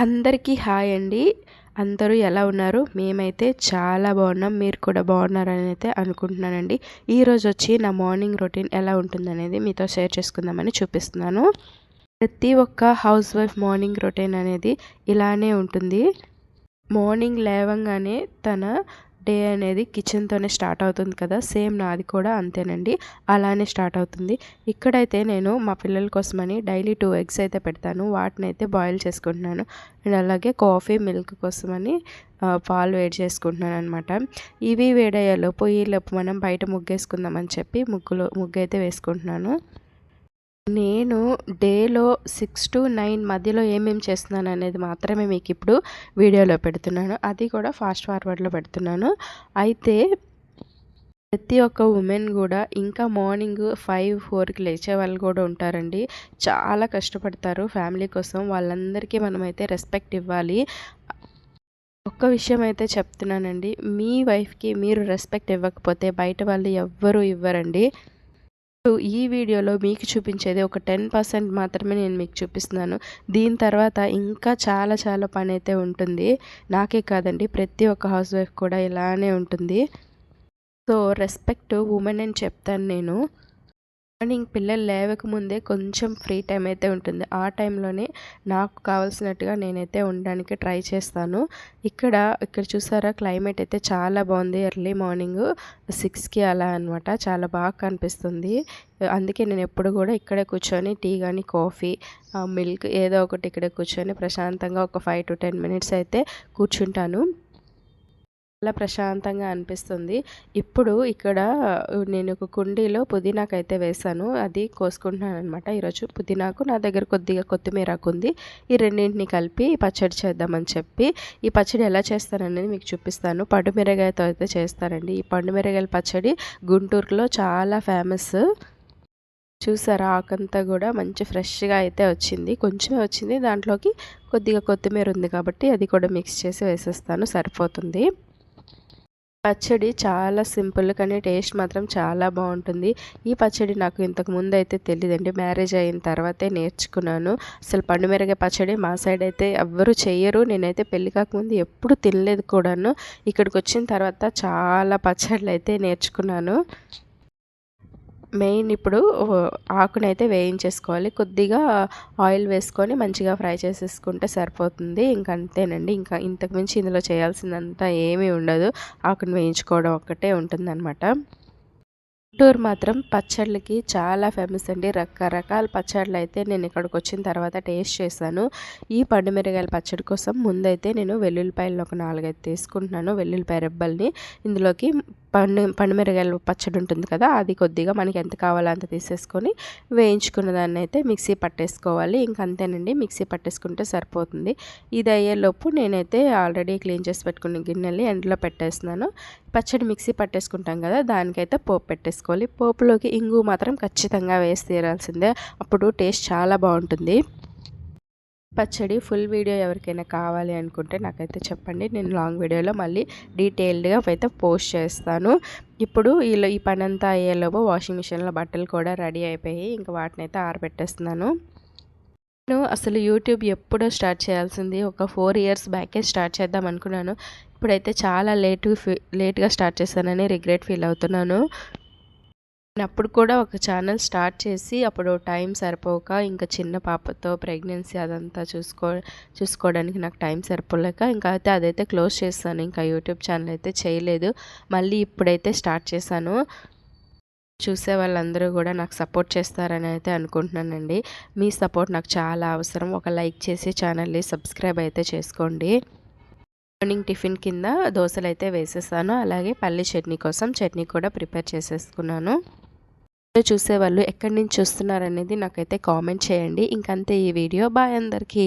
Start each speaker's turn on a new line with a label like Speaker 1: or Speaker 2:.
Speaker 1: అందరికీ హాయ్ అండి. అందరూ ఎలా ఉన్నారు? మేమైతే చాలా బాగున్నాం. మీరు కూడా బాగున్నారని అయితే అనుకుంటున్నానండి. ఈరోజు వచ్చి నా మార్నింగ్ రొటీన్ ఎలా ఉంటుందనేది మీతో షేర్ చేసుకుందామని చూపిస్తున్నాను. ప్రతి ఒక్క హౌస్ వైఫ్ మార్నింగ్ రొటీన్ అనేది ఇలానే ఉంటుంది. మార్నింగ్ లేవంగానే తన డే అనేది కిచెన్తోనే స్టార్ట్ అవుతుంది కదా, సేమ్ నాది కూడా అంతేనండి. అలానే స్టార్ట్ అవుతుంది. ఇక్కడైతే నేను మా పిల్లల కోసమని డైలీ 2 ఎగ్స్ అయితే పెడతాను. వాటిని అయితే బాయిల్ చేసుకుంటున్నాను. అండ్ అలాగే కాఫీ మిల్క్ కోసమని పాలు వేడి చేసుకుంటున్నాను అనమాట. ఇవి వేడయ్యేలోపు ఈలోపు మనం బయట ముగ్గేసుకుందామని చెప్పి ముగ్గు అయితే వేసుకుంటున్నాను. నేను డేలో 6-9 మధ్యలో ఏమేమి చేస్తున్నాను అనేది మాత్రమే మీకు ఇప్పుడు వీడియోలో పెడుతున్నాను. అది కూడా ఫాస్ట్ ఫార్వర్డ్లో పెడుతున్నాను. అయితే ప్రతి ఒక్క ఉమెన్ కూడా ఇంకా మార్నింగ్ 5-4కి లేచే వాళ్ళు కూడా ఉంటారండి. చాలా కష్టపడతారు ఫ్యామిలీ కోసం. వాళ్ళందరికీ మనమైతే రెస్పెక్ట్ ఇవ్వాలి. ఒక్క విషయం అయితే చెప్తున్నానండి, మీ వైఫ్కి మీరు రెస్పెక్ట్ ఇవ్వకపోతే బయట వాళ్ళు ఎవ్వరూ ఇవ్వరండి. ఈ వీడియోలో మీకు చూపించేది ఒక 10% మాత్రమే నేను మీకు చూపిస్తున్నాను. దీని తర్వాత ఇంకా చాలా పని అయితే ఉంటుంది. నాకే కాదండి, ప్రతి ఒక్క హౌస్ వైఫ్ కూడా ఇలానే ఉంటుంది. సో రెస్పెక్ట్ ఉమెన్ అని చెప్తాను నేను. మార్నింగ్ పిల్లలు లేవకముందే కొంచెం ఫ్రీ టైం అయితే ఉంటుంది. ఆ టైంలోనే నాకు కావాల్సినట్టుగా నేనైతే ఉండడానికి ట్రై చేస్తాను. ఇక్కడ చూసారా, క్లైమేట్ అయితే చాలా బాగుంది. ఎర్లీ మార్నింగ్ 6కి అలా అనమాట. చాలా బాగా కనిపిస్తుంది. అందుకే నేను ఎప్పుడు కూడా ఇక్కడే కూర్చొని టీ కానీ కాఫీ మిల్క్ ఏదో ఒకటి ఇక్కడే కూర్చొని ప్రశాంతంగా ఒక 5-10 మినిట్స్ అయితే కూర్చుంటాను. చాలా ప్రశాంతంగా అనిపిస్తుంది. ఇప్పుడు ఇక్కడ నేను ఒక కుండీలో పుదీనాకైతే వేసాను. అది కోసుకుంటున్నాను అనమాట. ఈరోజు పుదీనాకు నా దగ్గర కొద్దిగా కొత్తిమీరాకు ఉంది. ఈ రెండింటిని కలిపి పచ్చడి చేద్దామని చెప్పి, ఈ పచ్చడి ఎలా చేస్తాననేది మీకు చూపిస్తాను. పండుమిరగాయతో అయితే చేస్తారండి. ఈ పండుమిరగాయల పచ్చడి గుంటూరులో చాలా ఫేమస్. చూసారా, ఆకంతా కూడా మంచి ఫ్రెష్గా అయితే వచ్చింది. కొంచెమే వచ్చింది. దాంట్లోకి కొద్దిగా కొత్తిమీర ఉంది కాబట్టి అది కూడా మిక్స్ చేసి వేసేస్తాను, సరిపోతుంది. పచ్చడి చాలా సింపుల్ కానీ టేస్ట్ మాత్రం చాలా బాగుంటుంది. ఈ పచ్చడి నాకు ఇంతకు ముందు అయితే తెలియదండి. మ్యారేజ్ అయిన తర్వాతే నేర్చుకున్నాను. అసలు పండుమిరగాయ పచ్చడి మా సైడ్ అయితే ఎవ్వరు చెయ్యరు. నేనైతే పెళ్లి కాకముందు ఎప్పుడు తినలేదు కూడాను. ఇక్కడికి వచ్చిన తర్వాత చాలా పచ్చళ్ళు అయితే నేర్చుకున్నాను. మెయిన్ ఇప్పుడు ఆకునైతే వేయించేసుకోవాలి. కొద్దిగా ఆయిల్ వేసుకొని మంచిగా ఫ్రై చేసేసుకుంటే సరిపోతుంది. ఇంక అంతేనండి. ఇంకా ఇంతకు మించి ఇందులో చేయాల్సిందంతా ఏమీ ఉండదు. ఆకును వేయించుకోవడం ఒక్కటే ఉంటుందన్నమాట. గుంటూరు మాత్రం పచ్చళ్ళకి చాలా ఫేమస్ అండి. రకరకాల పచ్చళ్ళు అయితే నేను ఇక్కడికి వచ్చిన తర్వాత టేస్ట్ చేశాను. ఈ పండుమిరగాయల పచ్చడి కోసం ముందైతే నేను వెల్లుల్లిపాయలు ఒక 4-5 తీసుకుంటున్నాను. వెల్లుల్లిపాయ రెబ్బల్ని ఇందులోకి పండుమిరగాయల పచ్చడి ఉంటుంది కదా, అది కొద్దిగా మనకి ఎంత కావాలో అంత తీసేసుకొని వేయించుకున్న దాన్ని అయితే మిక్సీ పట్టేసుకోవాలి. ఇంక అంతేనండి, మిక్సీ పట్టేసుకుంటే సరిపోతుంది. ఇది అయ్యేలోపు నేనైతే ఆల్రెడీ క్లీన్ చేసి పెట్టుకున్న గిన్నెల్ని ఎండలో పెట్టేస్తున్నాను. పచ్చడి మిక్సీ పట్టేసుకుంటాం కదా, దానికైతే పోపు పెట్టేసుకోవాలి. పోపులోకి ఇంగు మాత్రం ఖచ్చితంగా వేసి తీరాల్సిందే, అప్పుడు టేస్ట్ చాలా బాగుంటుంది. పచ్చడి ఫుల్ వీడియో ఎవరికైనా కావాలి అనుకుంటే నాకైతే చెప్పండి. నేను లాంగ్ వీడియోలో మళ్ళీ డీటెయిల్డ్గా అయితే పోస్ట్ చేస్తాను. ఇప్పుడు ఈ పని అంతా అయ్యేలోపు వాషింగ్ మిషన్లో బట్టలు కూడా రెడీ అయిపోయి ఇంకా వాటిని అయితే ఆరబెట్టేస్తున్నాను. నేను అసలు యూట్యూబ్ ఎప్పుడో స్టార్ట్ చేయాల్సింది ఒక 4 ఇయర్స్ బ్యాకే స్టార్ట్ చేద్దాం అనుకున్నాను. ఇప్పుడైతే చాలా లేట్గా స్టార్ట్ చేశానని రిగ్రెట్ ఫీల్ అవుతున్నాను. అప్పుడు కూడా ఒక ఛానల్ స్టార్ట్ చేసి అప్పుడు టైం సరిపోక, ఇంకా చిన్న పాపతో ప్రెగ్నెన్సీ అదంతా చూసుకోవడానికి నాకు టైం సరిపోలేక ఇంకా అయితే అదైతే క్లోజ్ చేస్తాను. ఇంకా యూట్యూబ్ ఛానల్ అయితే చేయలేదు. మళ్ళీ ఇప్పుడైతే స్టార్ట్ చేశాను. చూసే వాళ్ళందరూ కూడా నాకు సపోర్ట్ చేస్తారని అయితే అనుకుంటున్నానండి. మీ సపోర్ట్ నాకు చాలా అవసరం. ఒక లైక్ చేసి ఛానల్ని సబ్స్క్రైబ్ అయితే చేసుకోండి. మార్నింగ్ టిఫిన్ కింద దోశలు అయితే వేసేసాను. అలాగే పల్లి చట్నీ కోసం చట్నీ కూడా ప్రిపేర్ చేసేసుకున్నాను. చూసేవాళ్ళు ఎక్కడి నుంచి చూస్తున్నారనేది నాకైతే కామెంట్ చేయండి. ఇంకంతే ఈ వీడియో. బాయ్ అందరికీ.